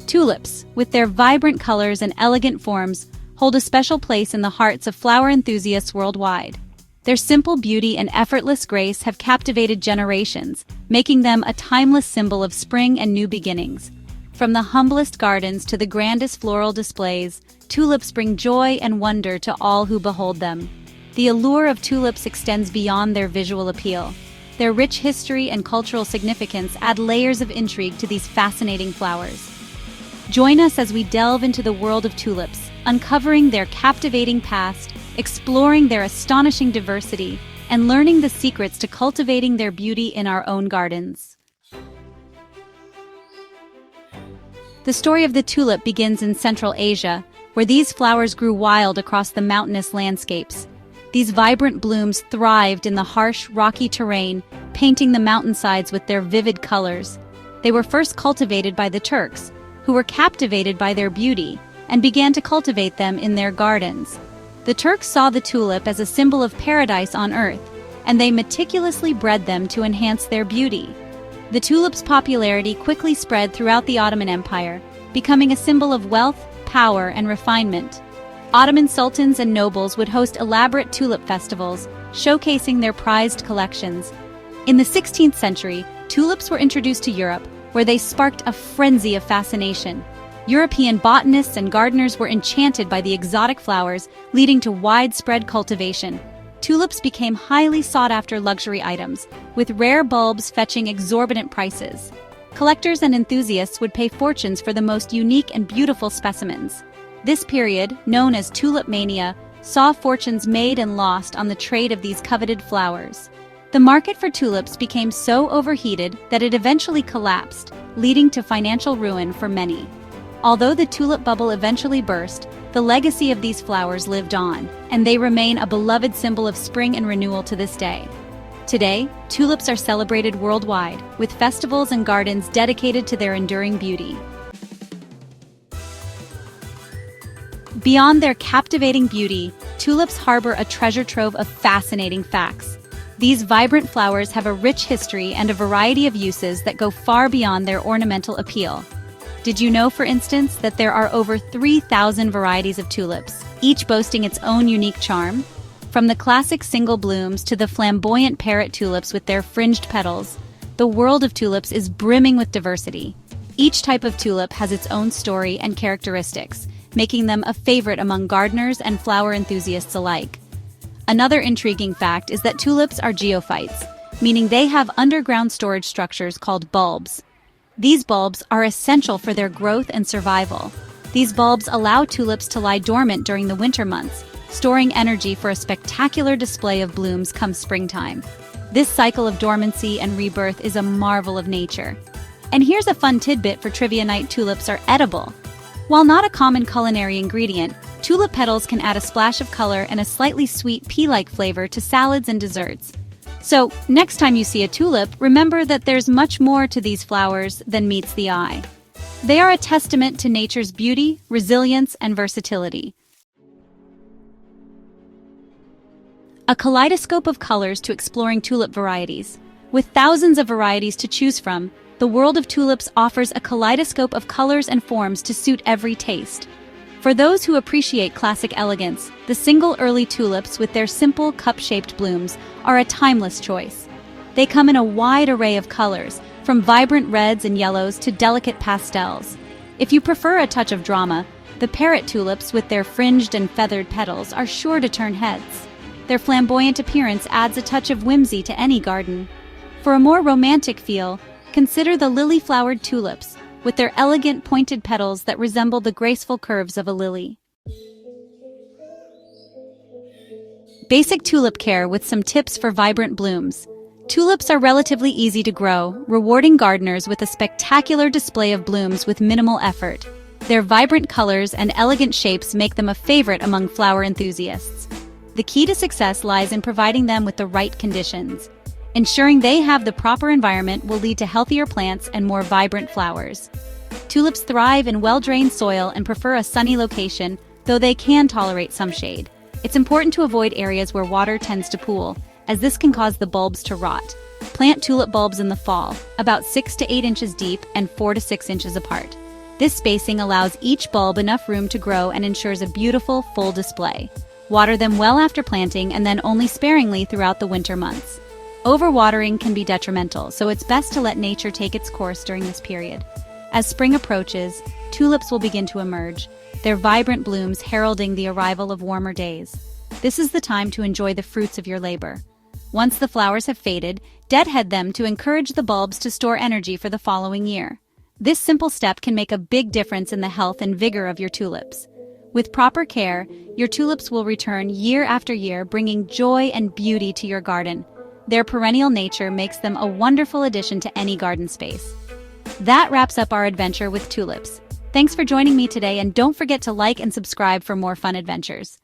Tulips, with their vibrant colors and elegant forms, hold a special place in the hearts of flower enthusiasts worldwide. Their simple beauty and effortless grace have captivated generations, making them a timeless symbol of spring and new beginnings. From the humblest gardens to the grandest floral displays, tulips bring joy and wonder to all who behold them. The allure of tulips extends beyond their visual appeal. Their rich history and cultural significance add layers of intrigue to these fascinating flowers. Join us as we delve into the world of tulips, uncovering their captivating past, exploring their astonishing diversity, and learning the secrets to cultivating their beauty in our own gardens. The story of the tulip begins in Central Asia, where these flowers grew wild across the mountainous landscapes. These vibrant blooms thrived in the harsh, rocky terrain, painting the mountainsides with their vivid colors. They were first cultivated by the Turks, who were captivated by their beauty and began to cultivate them in their gardens. The Turks saw the tulip as a symbol of paradise on earth, and they meticulously bred them to enhance their beauty. The tulip's popularity quickly spread throughout the Ottoman Empire, becoming a symbol of wealth, power, and refinement. Ottoman sultans and nobles would host elaborate tulip festivals, showcasing their prized collections. In the 16th century, tulips were introduced to Europe, where they sparked a frenzy of fascination. European botanists and gardeners were enchanted by the exotic flowers, leading to widespread cultivation. Tulips became highly sought-after luxury items, with rare bulbs fetching exorbitant prices. Collectors and enthusiasts would pay fortunes for the most unique and beautiful specimens. This period, known as tulip mania, saw fortunes made and lost on the trade of these coveted flowers. The market for tulips became so overheated that it eventually collapsed, leading to financial ruin for many. Although the tulip bubble eventually burst, the legacy of these flowers lived on, and they remain a beloved symbol of spring and renewal to this day. Today, tulips are celebrated worldwide, with festivals and gardens dedicated to their enduring beauty. Beyond their captivating beauty, tulips harbor a treasure trove of fascinating facts. These vibrant flowers have a rich history and a variety of uses that go far beyond their ornamental appeal. Did you know, for instance, that there are over 3,000 varieties of tulips, each boasting its own unique charm? From the classic single blooms to the flamboyant parrot tulips with their fringed petals, the world of tulips is brimming with diversity. Each type of tulip has its own story and characteristics, making them a favorite among gardeners and flower enthusiasts alike. Another intriguing fact is that tulips are geophytes, meaning they have underground storage structures called bulbs. These bulbs are essential for their growth and survival. These bulbs allow tulips to lie dormant during the winter months, storing energy for a spectacular display of blooms come springtime. This cycle of dormancy and rebirth is a marvel of nature. And here's a fun tidbit for trivia night: tulips are edible. While not a common culinary ingredient, tulip petals can add a splash of color and a slightly sweet pea-like flavor to salads and desserts. So, next time you see a tulip, remember that there's much more to these flowers than meets the eye. They are a testament to nature's beauty, resilience, and versatility. A kaleidoscope of colors to exploring tulip varieties. With thousands of varieties to choose from, the world of tulips offers a kaleidoscope of colors and forms to suit every taste. For those who appreciate classic elegance, the single early tulips with their simple cup-shaped blooms are a timeless choice. They come in a wide array of colors, from vibrant reds and yellows to delicate pastels. If you prefer a touch of drama, the parrot tulips with their fringed and feathered petals are sure to turn heads. Their flamboyant appearance adds a touch of whimsy to any garden. For a more romantic feel, consider the lily-flowered tulips, with their elegant pointed petals that resemble the graceful curves of a lily. Basic tulip care with some tips for vibrant blooms. Tulips are relatively easy to grow, rewarding gardeners with a spectacular display of blooms with minimal effort. Their vibrant colors and elegant shapes make them a favorite among flower enthusiasts. The key to success lies in providing them with the right conditions. Ensuring they have the proper environment will lead to healthier plants and more vibrant flowers. Tulips thrive in well-drained soil and prefer a sunny location, though they can tolerate some shade. It's important to avoid areas where water tends to pool, as this can cause the bulbs to rot. Plant tulip bulbs in the fall, about 6 to 8 inches deep and 4 to 6 inches apart. This spacing allows each bulb enough room to grow and ensures a beautiful, full display. Water them well after planting and then only sparingly throughout the winter months. Overwatering can be detrimental, so it's best to let nature take its course during this period. As spring approaches, tulips will begin to emerge, their vibrant blooms heralding the arrival of warmer days. This is the time to enjoy the fruits of your labor. Once the flowers have faded, deadhead them to encourage the bulbs to store energy for the following year. This simple step can make a big difference in the health and vigor of your tulips. With proper care, your tulips will return year after year, bringing joy and beauty to your garden. Their perennial nature makes them a wonderful addition to any garden space. That wraps up our adventure with tulips. Thanks for joining me today, and don't forget to like and subscribe for more fun adventures.